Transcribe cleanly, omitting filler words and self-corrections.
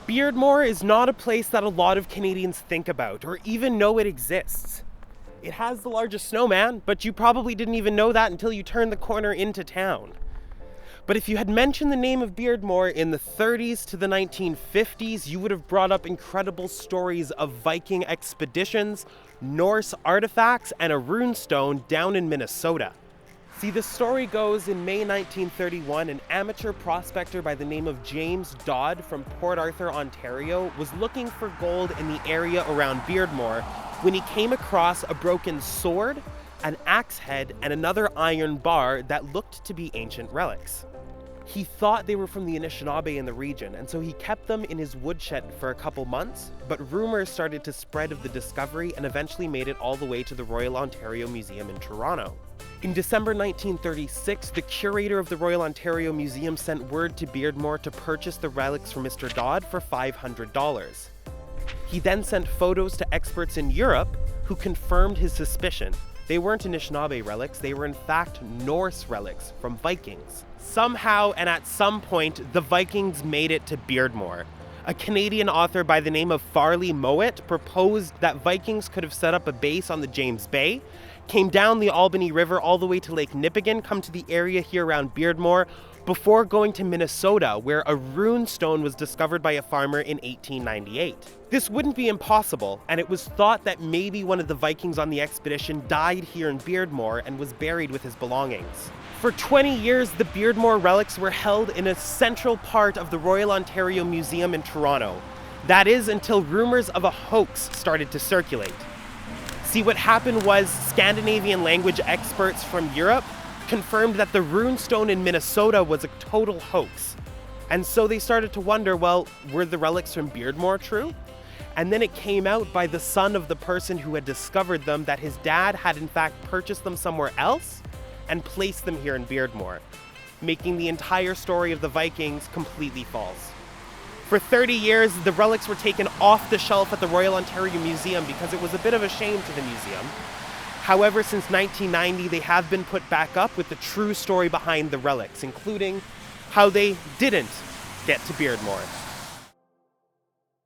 Beardmore is not a place that a lot of Canadians think about or even know it exists. It has the largest snowman, but you probably didn't even know that until you turned the corner into town. But if you had mentioned the name of Beardmore in the 30s to the 1950s, you would have brought up incredible stories of Viking expeditions, Norse artifacts, and a runestone down in Minnesota. See, the story goes in May 1931, an amateur prospector by the name of James Dodd from Port Arthur, Ontario, was looking for gold in the area around Beardmore when he came across a broken sword, an axe head, and another iron bar that looked to be ancient relics. He thought they were from the Anishinaabe in the region, and so he kept them in his woodshed for a couple months, but rumors started to spread of the discovery and eventually made it all the way to the Royal Ontario Museum in Toronto. In December 1936, the curator of the Royal Ontario Museum sent word to Beardmore to purchase the relics from Mr. Dodd for $500. He then sent photos to experts in Europe who confirmed his suspicion. They weren't Anishinaabe relics, they were in fact Norse relics from Vikings. Somehow and at some point, the Vikings made it to Beardmore. A Canadian author by the name of Farley Mowat proposed that Vikings could have set up a base on the James Bay, came down the Albany River all the way to Lake Nipigon, come to the area here around Beardmore, before going to Minnesota, where a runestone was discovered by a farmer in 1898. This wouldn't be impossible, and it was thought that maybe one of the Vikings on the expedition died here in Beardmore and was buried with his belongings. For 20 years, the Beardmore relics were held in a central part of the Royal Ontario Museum in Toronto. That is, until rumors of a hoax started to circulate. See, what happened was Scandinavian language experts from Europe confirmed that the runestone in Minnesota was a total hoax. And so they started to wonder, well, were the relics from Beardmore true? And then it came out by the son of the person who had discovered them that his dad had in fact purchased them somewhere else and placed them here in Beardmore, making the entire story of the Vikings completely false. For 30 years, the relics were taken off the shelf at the Royal Ontario Museum because it was a bit of a shame to the museum. However, since 1990, they have been put back up with the true story behind the relics, including how they didn't get to Beardmore.